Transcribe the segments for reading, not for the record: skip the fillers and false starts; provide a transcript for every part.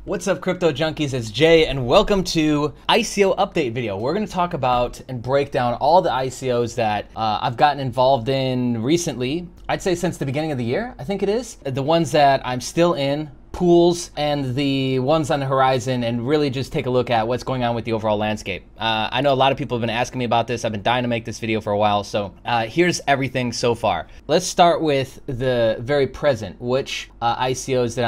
What's up, crypto junkies? It's Jay, and welcome to ICO update video. We're going to talk about and break down all the ICOs that I've gotten involved in recently. I'd say since the beginning of the year, I think it is. The ones that I'm still in, pools, and the ones on the horizon, and really just take a look at what's going on with the overall landscape. I know a lot of people have been asking me about this. I've been dying to make this video for a while, so here's everything so far. Let's start with the very present, which ICOs that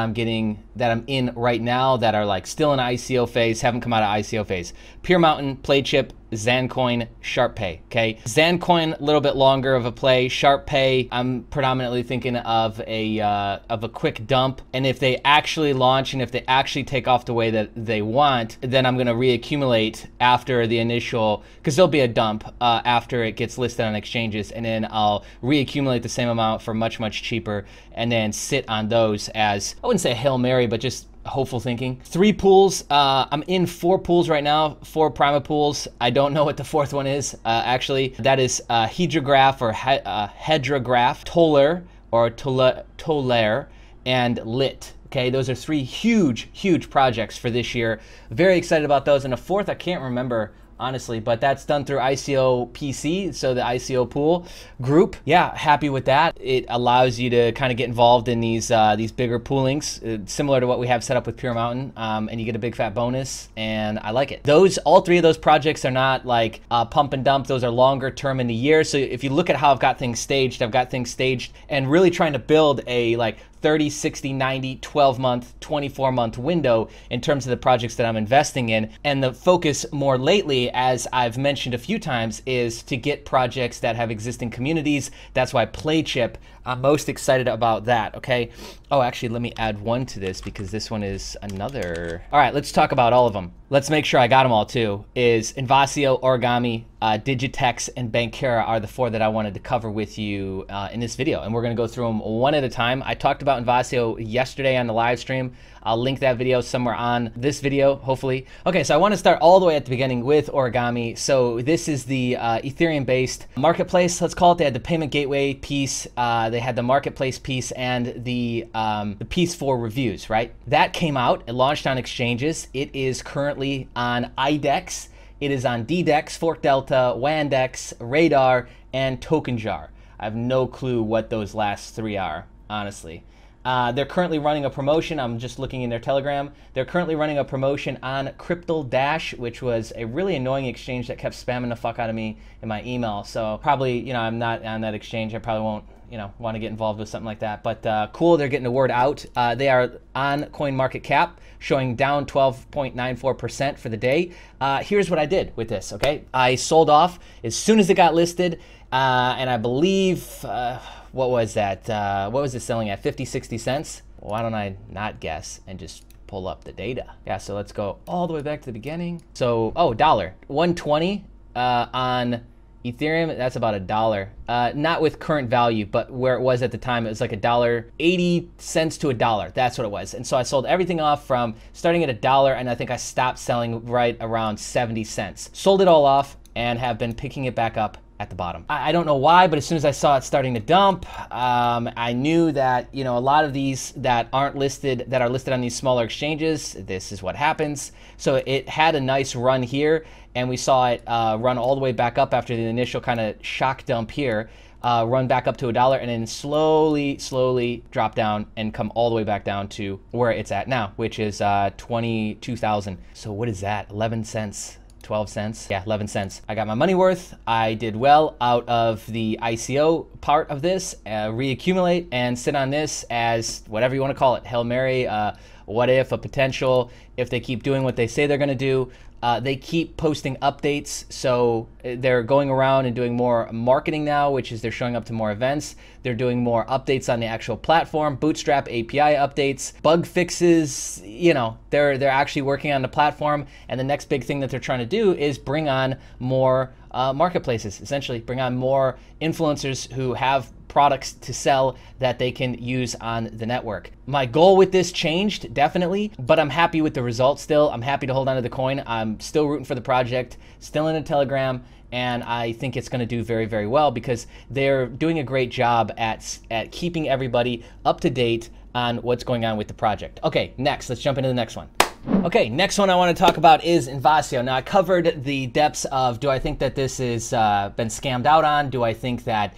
I'm in right now that are like still in ICO phase, haven't come out of ICO phase. Pure Mountain, Playchip, Zancoin, SharpPay, okay? Zancoin, a little bit longer of a play. SharpPay, I'm predominantly thinking of a quick dump. And if they actually launch and if they actually take off the way that they want, then I'm gonna reaccumulate after the initial, because there'll be a dump after it gets listed on exchanges, and then I'll reaccumulate the same amount for much, much cheaper, and then sit on those as, I wouldn't say a Hail Mary, but just hopeful thinking. 3 pools. I'm in 4 pools right now, 4 Prima pools. I don't know what the 4th one is, actually. That is Hydrograph or Hedrograph, Toller or Toller, and Lit. Okay, those are 3 huge projects for this year. Very excited about those. And a 4th, I can't remember, honestly, but that's done through ICO PC, so the ICO pool group. Yeah, happy with that. It allows you to kind of get involved in these bigger poolings, similar to what we have set up with Pure Mountain, and you get a big fat bonus, and I like it. All 3 of those projects are not like pump and dump. Those are longer term in the year. So if you look at how I've got things staged and really trying to build a like 30, 60, 90, 12 month, 24 month window in terms of the projects that I'm investing in. And the focus more lately, as I've mentioned a few times, is to get projects that have existing communities. That's why Playchip, I'm most excited about that, okay? Oh, actually, let me add one to this because this one is another. All right, let's talk about all of them. Let's make sure I got them all too. Is Invasio, Origami, DGTX, and Bankera are the 4 that I wanted to cover with you in this video. And we're gonna go through them one at a time. I talked about Invasio yesterday on the live stream. I'll link that video somewhere on this video, hopefully. Okay, so I want to start all the way at the beginning with Origami. So this is the Ethereum-based marketplace, let's call it. They had the payment gateway piece, they had the marketplace piece, and the piece for reviews, right? That came out, it launched on exchanges. It is currently on IDEX. It is on DDEX, Fork Delta, Wandex, Radar, and TokenJar. I have no clue what those last 3 are, honestly. They're currently running a promotion. I'm just looking in their Telegram. They're currently running a promotion on Crypto Dash, which was a really annoying exchange that kept spamming the fuck out of me in my email. So probably, I'm not on that exchange. I probably won't, want to get involved with something like that. But cool, they're getting the word out. They are on CoinMarketCap, showing down 12.94% for the day. Here's what I did with this, okay? I sold off as soon as it got listed, and I believe, what was that? What was it selling at? 50, 60 cents? Why don't I not guess and just pull up the data? Yeah, so let's go all the way back to the beginning. So, $1. 120 on Ethereum, that's about $1. Not with current value, but where it was at the time, it was like $1.80 to $1. That's what it was. And so I sold everything off from starting at $1, and I think I stopped selling right around 70 cents. Sold it all off and have been picking it back up at the bottom. I don't know why, but as soon as I saw it starting to dump, I knew that, a lot of these that aren't listed, that are listed on these smaller exchanges, this is what happens. So it had a nice run here, and we saw it run all the way back up after the initial kind of shock dump here, run back up to $1, and then slowly drop down and come all the way back down to where it's at now, which is 22,000. So what is that? 11 cents. 12 cents. Yeah, 11 cents. I got my money worth. I did well out of the ICO part of this, reaccumulate and sit on this as whatever you want to call it. Hail Mary, what if, a potential, if they keep doing what they say they're going to do. They keep posting updates, so they're going around and doing more marketing now, which is they're showing up to more events. They're doing more updates on the actual platform, Bootstrap API updates, bug fixes. They're actually working on the platform, and the next big thing that they're trying to do is bring on more marketplaces, essentially bring on more influencers who have products to sell that they can use on the network. My goal with this changed, definitely, but I'm happy with the results still. I'm happy to hold on to the coin. I'm still rooting for the project, still in a Telegram, and I think it's going to do very, very well because they're doing a great job at keeping everybody up to date on what's going on with the project. Okay, next, let's jump into the next one. Okay, next one I want to talk about is Invasio. Now, I covered the depths of, do I think that this is been scammed out on? Do I think that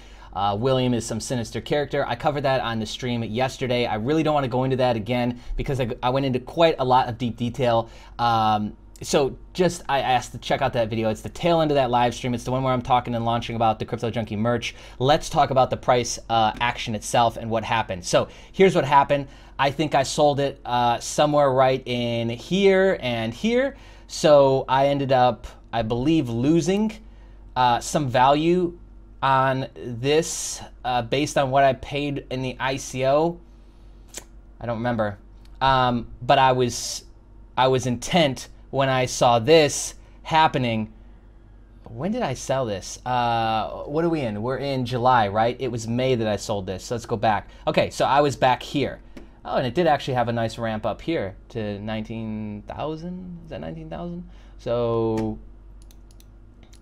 William is some sinister character? I covered that on the stream yesterday. I really don't want to go into that again because I went into quite a lot of deep detail. So just, I asked to check out that video. It's the tail end of that live stream. It's the one where I'm talking and launching about the Crypto Junkie merch. Let's talk about the price action itself and what happened. So here's what happened. I think I sold it somewhere right in here and here. So I ended up, I believe, losing some value on this based on what I paid in the ICO. I don't remember. But I was intent when I saw this happening. When did I sell this? What are we in? We're in July, right? It was May that I sold this. So let's go back. Okay, so I was back here. Oh, and it did actually have a nice ramp up here to 19,000. Is that 19,000? So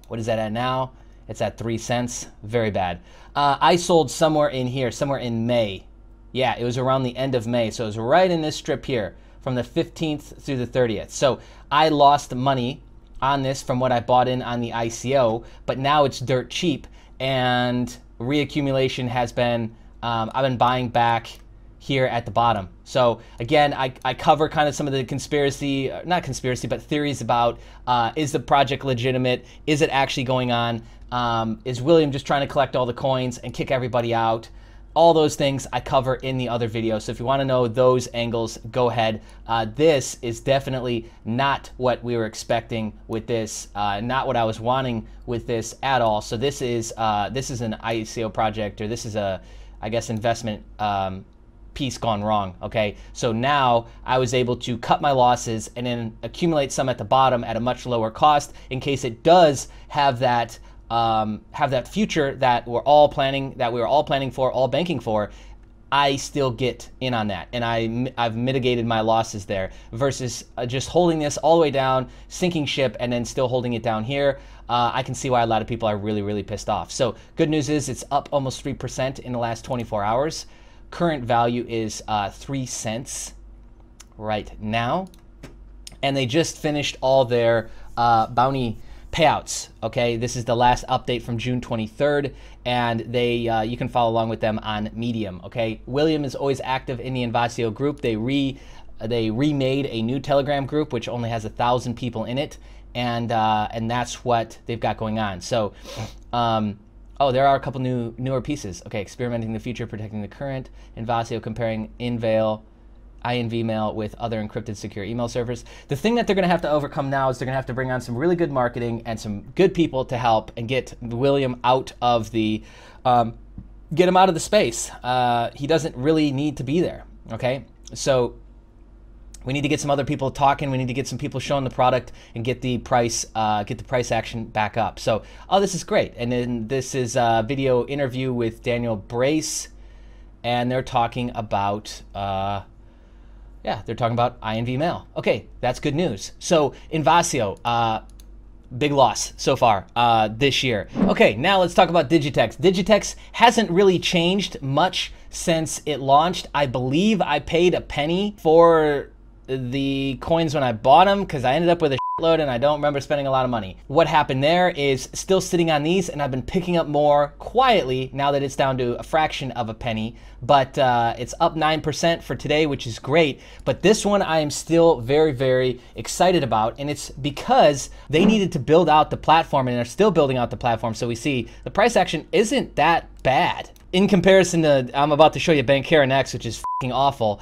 what is that at now? It's at 3 cents. Very bad. I sold somewhere in here, somewhere in May. Yeah, it was around the end of May. So it was right in this strip here from the 15th through the 30th. So I lost money on this from what I bought in on the ICO, but now it's dirt cheap and reaccumulation has been, I've been buying back here at the bottom. So again, I cover kind of some of the conspiracy, not conspiracy, but theories about is the project legitimate? Is it actually going on? Is William just trying to collect all the coins and kick everybody out? All those things I cover in the other video. So if you want to know those angles, go ahead. This is definitely not what we were expecting with this, not what I was wanting with this at all. So this is an ICO project, or this is a, I guess, investment piece gone wrong. Okay, so now I was able to cut my losses and then accumulate some at the bottom at a much lower cost in case it does have that future that we were all planning for, all banking for. I still get in on that, and I've mitigated my losses there versus just holding this all the way down, sinking ship, and then still holding it down here. I can see why a lot of people are really, really pissed off. So good news is it's up almost 3% in the last 24 hours. Current value is 3 cents right now, and they just finished all their bounty payouts. Okay, this is the last update from June 23rd, and they you can follow along with them on Medium. Okay, William is always active in the Invasio group. They remade a new Telegram group which only has 1,000 people in it, and that's what they've got going on. So oh, there are a couple newer pieces. Okay, experimenting the future, protecting the current. Invasio comparing INV mail with other encrypted secure email servers. The thing that they're going to have to overcome now is they're going to have to bring on some really good marketing and some good people to help and get William out of the, get him out of the space. He doesn't really need to be there. Okay, so we need to get some other people talking. We need to get some people showing the product and get the price action back up. So, oh, this is great. And then this is a video interview with Daniel Brace, and they're talking about, yeah, they're talking about INV mail. Okay, that's good news. So Invasio, big loss so far this year. Okay, now let's talk about DGTX. DGTX hasn't really changed much since it launched. I believe I paid a penny for the coins when I bought them because I ended up with a shitload and I don't remember spending a lot of money. What happened there is still sitting on these, and I've been picking up more quietly now that it's down to a fraction of a penny, but it's up 9% for today, which is great. But this one I am still very, very excited about, and it's because they needed to build out the platform, and they're still building out the platform. So we see the price action isn't that bad. In comparison to, I'm about to show you BNK next, which is f***ing awful.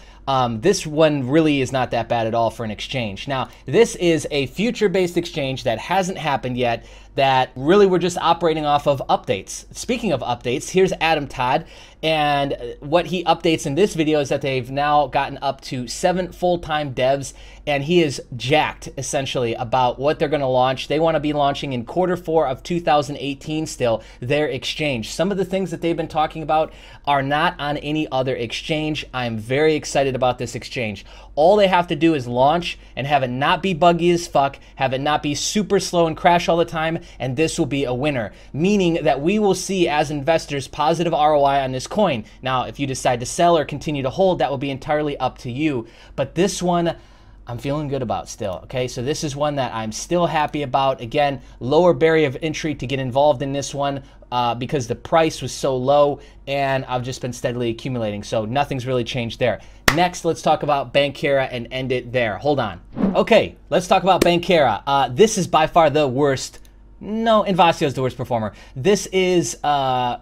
This one really is not that bad at all for an exchange. Now, this is a future-based exchange that hasn't happened yet, that really we're just operating off of updates. Speaking of updates, here's Adam Todd, and what he updates in this video is that they've now gotten up to 7 full-time devs, and he is jacked, essentially, about what they're going to launch. They want to be launching in Q4 of 2018 still, their exchange. Some of the things that they've been talking about are not on any other exchange. I'm very excited about this exchange. All they have to do is launch and have it not be buggy as fuck, have it not be super slow and crash all the time, and this will be a winner. Meaning that we will see, as investors, positive ROI on this coin. Now, if you decide to sell or continue to hold, that will be entirely up to you. But this one, I'm feeling good about still. Okay, so this is one that I'm still happy about. Again, lower barrier of entry to get involved in this one because the price was so low, and I've just been steadily accumulating. So nothing's really changed there. Next, let's talk about Bankera and end it there. Hold on. Okay, let's talk about Bankera. This is by far the worst. No, Invasio is the worst performer. This is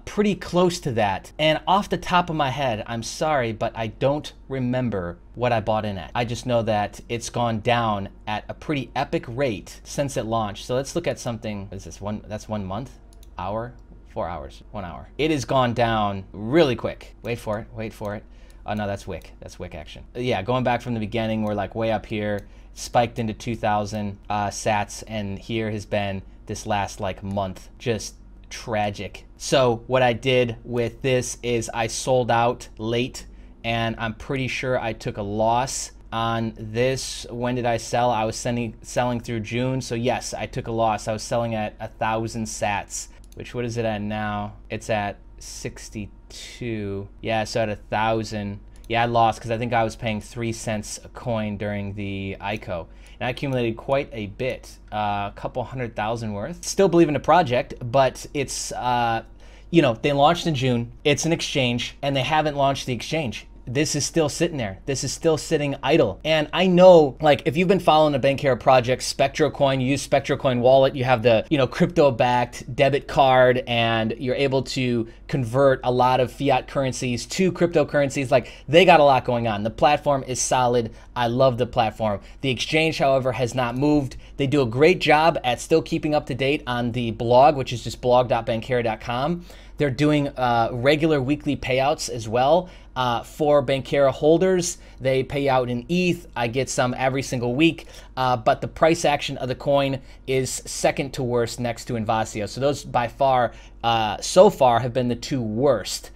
pretty close to that. And off the top of my head, I'm sorry, but I don't remember what I bought in at. I just know that it's gone down at a pretty epic rate since it launched. So let's look at something. What is this? That's 1 month? Hour? 4 hours. 1 hour. It has gone down really quick. Wait for it. Wait for it. Oh, no, that's wick. That's wick action. Yeah, going back from the beginning, we're like way up here, spiked into 2,000 sats, and here has been this last like month, just tragic. So what I did with this is I sold out late, and I'm pretty sure I took a loss on this. When did I sell? I was selling through June. So yes, I took a loss. I was selling at 1,000 sats, which what is it at now? It's at 62. Yeah, so at 1,000. Yeah, I lost because I think I was paying 3 cents a coin during the ICO. And I accumulated quite a bit, a couple 100,000 worth. Still believe in the project, but it's, you know, they launched in June. It's an exchange, and they haven't launched the exchange. This is still sitting there. This is still sitting idle. And I know, like, if you've been following the Bankera project, SpectroCoin, you use SpectroCoin wallet, you have the, you know, crypto-backed debit card, and you're able to convert a lot of fiat currencies to cryptocurrencies. Like, they got a lot going on. The platform is solid. I love the platform. The exchange, however, has not moved. They do a great job at still keeping up to date on the blog, which is just blog.bankera.com. They're doing regular weekly payouts as well for Bankera holders. They pay out in ETH. I get some every single week, but the price action of the coin is second to worst next to Invasio. So those by far, so far, have been the two worst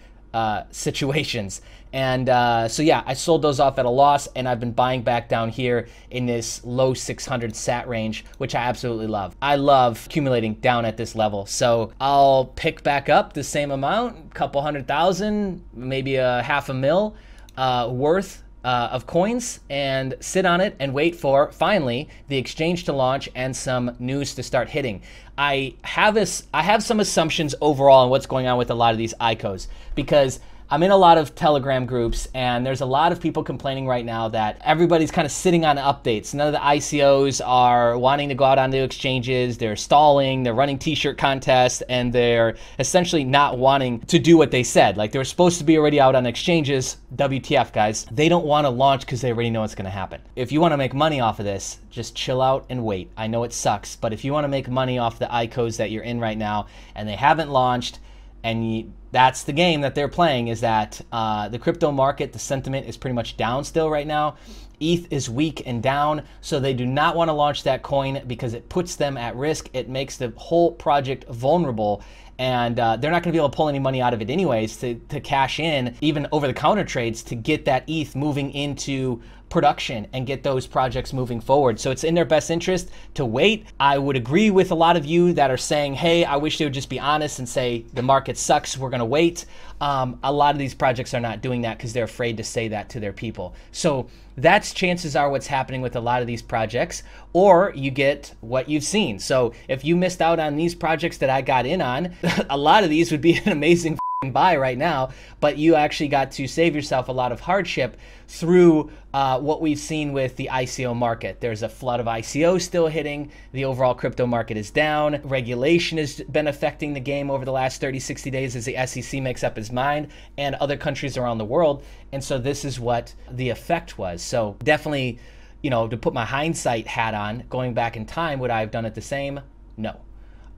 situations. And so yeah, I sold those off at a loss, and I've been buying back down here in this low 600 sat range, which I absolutely love. I love accumulating down at this level. So I'll pick back up the same amount, couple 100,000, maybe a half a mil worth of coins, and sit on it and wait for finally the exchange to launch and some news to start hitting. I have some assumptions overall on what's going on with a lot of these ICOs, because I'm in a lot of Telegram groups, and there's a lot of people complaining right now that everybody's kind of sitting on updates. None of the ICOs are wanting to go out on the exchanges. They're stalling, they're running t-shirt contests, and they're essentially not wanting to do what they said. Like, they were supposed to be already out on exchanges. WTF, guys. They don't want to launch because they already know what's going to happen. If you want to make money off of this, just chill out and wait. I know it sucks, but if you want to make money off the ICOs that you're in right now, and they haven't launched, and that's the game that they're playing, is that the crypto market, the sentiment is pretty much down still right now. ETH is weak and down, so they do not want to launch that coin because it puts them at risk. It makes the whole project vulnerable, and they're not going to be able to pull any money out of it anyways to cash in, even over-the-counter trades, to get that ETH moving into production and get those projects moving forward. So it's in their best interest to wait. I would agree with a lot of you that are saying, hey, I wish they would just be honest and say the market sucks, we're going to wait. A lot of these projects are not doing that because they're afraid to say that to their people. So that's chances are what's happening with a lot of these projects, or you get what you've seen. So if you missed out on these projects that I got in on, a lot of these would be an amazing buy right now, but you actually got to save yourself a lot of hardship through what we've seen with the ICO market. There's a flood of ICOs still hitting. The overall crypto market is down. Regulation has been affecting the game over the last 30, 60 days as the SEC makes up its mind, and other countries around the world. And so this is what the effect was. So definitely, you know, to put my hindsight hat on, going back in time, would I have done it the same? No.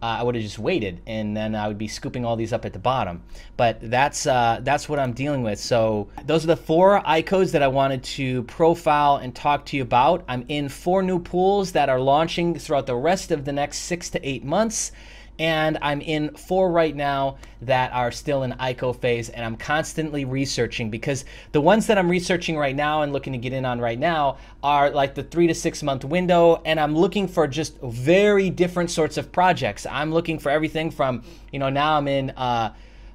I would have just waited, and then I would be scooping all these up at the bottom. But that's what I'm dealing with. So those are the 4 ICOs that I wanted to profile and talk to you about. I'm in 4 new pools that are launching throughout the rest of the next 6 to 8 months. And I'm in 4 right now that are still in ICO phase, and I'm constantly researching, because the ones that I'm researching right now and looking to get in on right now are like the 3 to 6 month window, and I'm looking for just very different sorts of projects. I'm looking for everything from, you know, now I'm in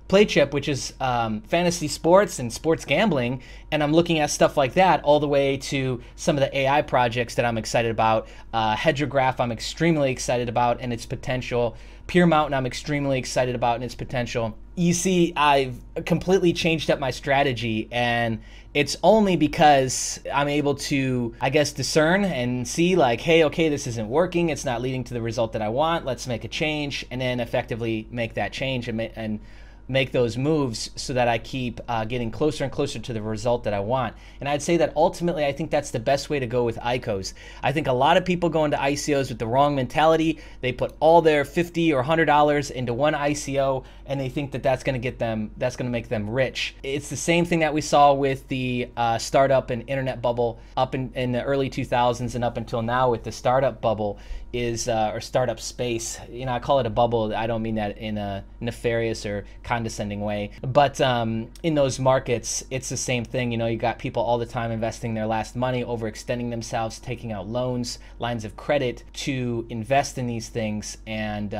play chip, which is fantasy sports and sports gambling, and I'm looking at stuff like that all the way to some of the AI projects that I'm excited about. Hedgergraph I'm extremely excited about and its potential. Peer Mountain I'm extremely excited about and its potential. You see, I've completely changed up my strategy, and it's only because I'm able to, I guess, discern and see like, hey, okay, this isn't working. It's not leading to the result that I want. Let's make a change, and then effectively make that change and make those moves so that I keep getting closer and closer to the result that I want. And I'd say that ultimately, I think that's the best way to go with ICOs. I think a lot of people go into ICOs with the wrong mentality. They put all their $50 or $100 into one ICO, and they think that that's going to make them rich. It's the same thing that we saw with the startup and internet bubble up in the early 2000s and up until now with the startup bubble is or startup space. You know, I call it a bubble. I don't mean that in a nefarious or condescending way, but in those markets, it's the same thing. You know, you got people all the time investing their last money, overextending themselves, taking out loans, lines of credit to invest in these things, and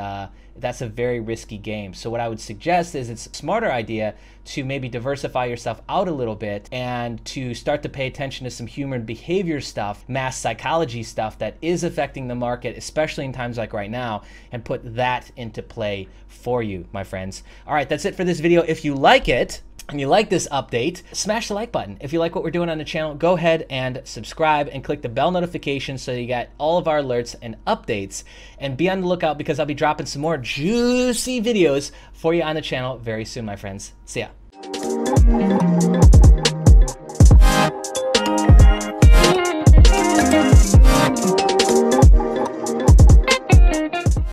that's a very risky game. So what I would suggest is it's a smarter idea to maybe diversify yourself out a little bit and to start to pay attention to some human behavior stuff, mass psychology stuff that is affecting the market, especially in times like right now, and put that into play for you, my friends. All right, that's it for this video. If you like it, and you like this update, smash the like button. If you like what we're doing on the channel, go ahead and subscribe and click the bell notification so you get all of our alerts and updates. And be on the lookout because I'll be dropping some more juicy videos for you on the channel very soon, my friends. See ya.